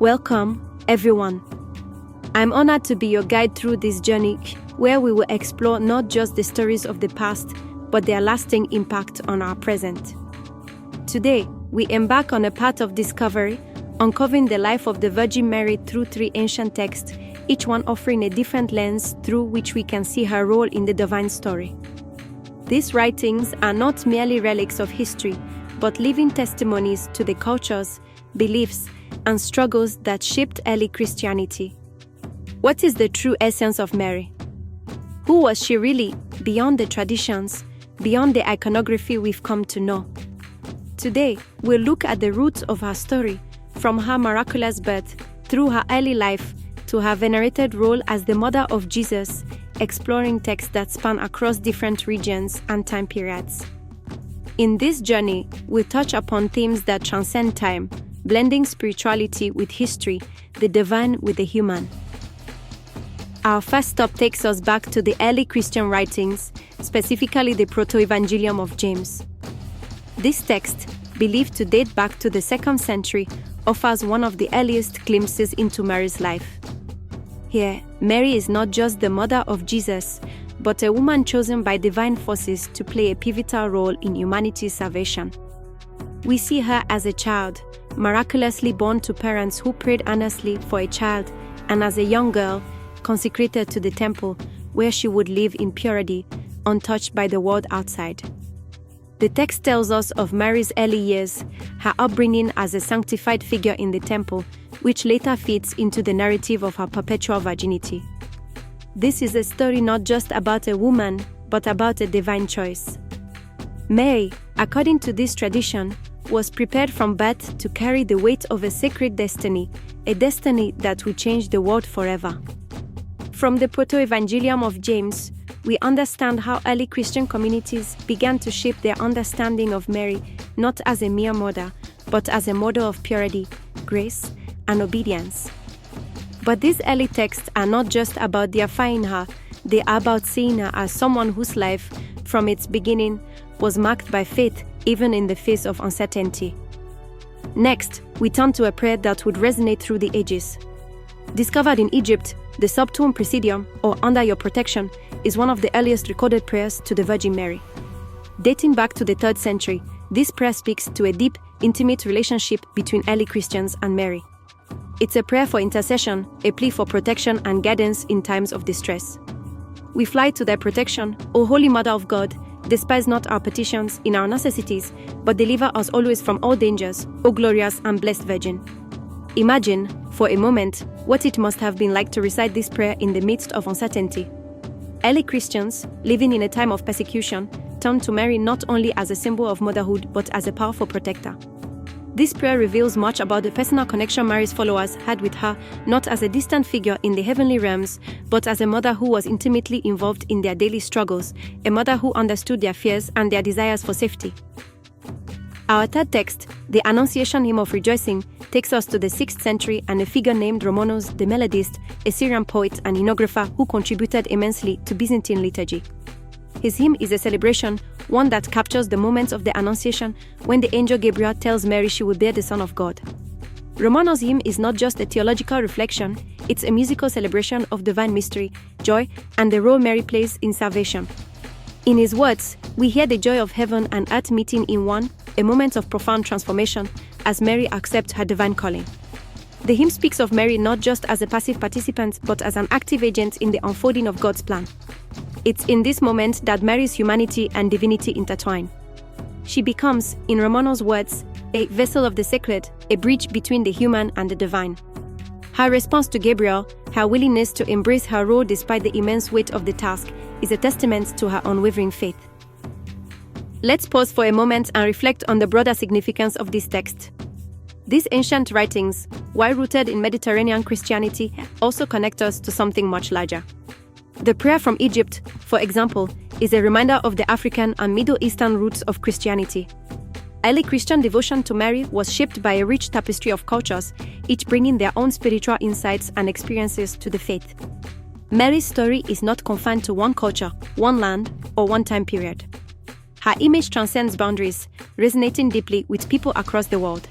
Welcome, everyone. I'm honored to be your guide through this journey where we will explore not just the stories of the past, but their lasting impact on our present. Today, we embark on a path of discovery, uncovering the life of the Virgin Mary through 3 ancient texts, each one offering a different lens through which we can see her role in the divine story. These writings are not merely relics of history, but living testimonies to the cultures, beliefs, and struggles that shaped early Christianity. What is the true essence of Mary? Who was she really, beyond the traditions, beyond the iconography we've come to know? Today, we'll look at the roots of her story, from her miraculous birth, through her early life, to her venerated role as the mother of Jesus, exploring texts that span across different regions and time periods. In this journey, we'll touch upon themes that transcend time, blending spirituality with history, the divine with the human. Our first stop takes us back to the early Christian writings, specifically the Protoevangelium of James. This text, believed to date back to the 2nd century, offers one of the earliest glimpses into Mary's life. Here, Mary is not just the mother of Jesus, but a woman chosen by divine forces to play a pivotal role in humanity's salvation. We see her as a child, miraculously born to parents who prayed earnestly for a child, and as a young girl, consecrated to the temple, where she would live in purity, untouched by the world outside. The text tells us of Mary's early years, her upbringing as a sanctified figure in the temple, which later fits into the narrative of her perpetual virginity. This is a story not just about a woman, but about a divine choice. Mary, according to this tradition, was prepared from birth to carry the weight of a sacred destiny, a destiny that would change the world forever. From the Protoevangelium of James, we understand how early Christian communities began to shape their understanding of Mary not as a mere mother, but as a model of purity, grace, and obedience. But these early texts are not just about deifying her, they are about seeing her as someone whose life, from its beginning, was marked by faith even in the face of uncertainty. Next, we turn to a prayer that would resonate through the ages. Discovered in Egypt, the Tuum Praesidium, or Under Your Protection, is one of the earliest recorded prayers to the Virgin Mary. Dating back to the 3rd century, this prayer speaks to a deep, intimate relationship between early Christians and Mary. It's a prayer for intercession, a plea for protection and guidance in times of distress. We fly to their protection, O Holy Mother of God, despise not our petitions in our necessities, but deliver us always from all dangers, O glorious and blessed Virgin. Imagine, for a moment, what it must have been like to recite this prayer in the midst of uncertainty. Early Christians, living in a time of persecution, turned to Mary not only as a symbol of motherhood, but as a powerful protector. This prayer reveals much about the personal connection Mary's followers had with her, not as a distant figure in the heavenly realms, but as a mother who was intimately involved in their daily struggles, a mother who understood their fears and their desires for safety. Our third text, the Annunciation Hymn of Rejoicing, takes us to the 6th century and a figure named Romanos the Melodist, a Syrian poet and hymnographer who contributed immensely to Byzantine liturgy. His hymn is a celebration, one that captures the moments of the Annunciation when the angel Gabriel tells Mary she will bear the Son of God. Romanos' hymn is not just a theological reflection, it's a musical celebration of divine mystery, joy, and the role Mary plays in salvation. In his words, we hear the joy of heaven and earth meeting in one, a moment of profound transformation, as Mary accepts her divine calling. The hymn speaks of Mary not just as a passive participant, but as an active agent in the unfolding of God's plan. It's in this moment that Mary's humanity and divinity intertwine. She becomes, in Romanos' words, a vessel of the sacred, a bridge between the human and the divine. Her response to Gabriel, her willingness to embrace her role despite the immense weight of the task, is a testament to her unwavering faith. Let's pause for a moment and reflect on the broader significance of this text. These ancient writings, while rooted in Mediterranean Christianity, also connect us to something much larger. The prayer from Egypt, for example, is a reminder of the African and Middle Eastern roots of Christianity. Early Christian devotion to Mary was shaped by a rich tapestry of cultures, each bringing their own spiritual insights and experiences to the faith. Mary's story is not confined to one culture, one land, or one time period. Her image transcends boundaries, resonating deeply with people across the world.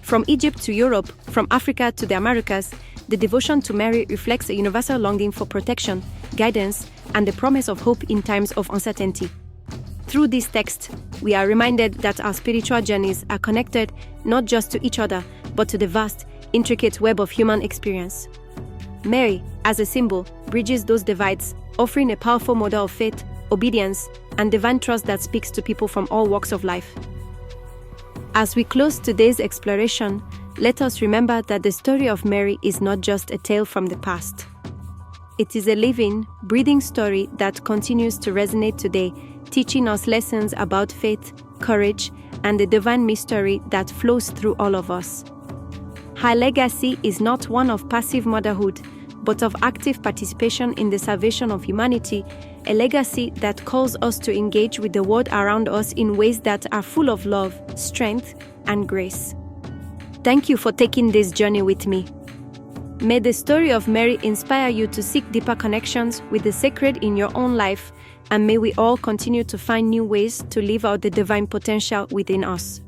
From Egypt to Europe, From Africa to the Americas, the devotion to Mary reflects a universal longing for protection, guidance, and the promise of hope in times of uncertainty. Through this text, we are reminded that our spiritual journeys are connected not just to each other, but to the vast, intricate web of human experience. Mary, as a symbol, bridges those divides, offering a powerful model of faith, obedience, and divine trust that speaks to people from all walks of life. As we close today's exploration, let us remember that the story of Mary is not just a tale from the past. It is a living, breathing story that continues to resonate today, teaching us lessons about faith, courage, and the divine mystery that flows through all of us. Her legacy is not one of passive motherhood, but of active participation in the salvation of humanity, a legacy that calls us to engage with the world around us in ways that are full of love, strength, and grace. Thank you for taking this journey with me. May the story of Mary inspire you to seek deeper connections with the sacred in your own life, and may we all continue to find new ways to live out the divine potential within us.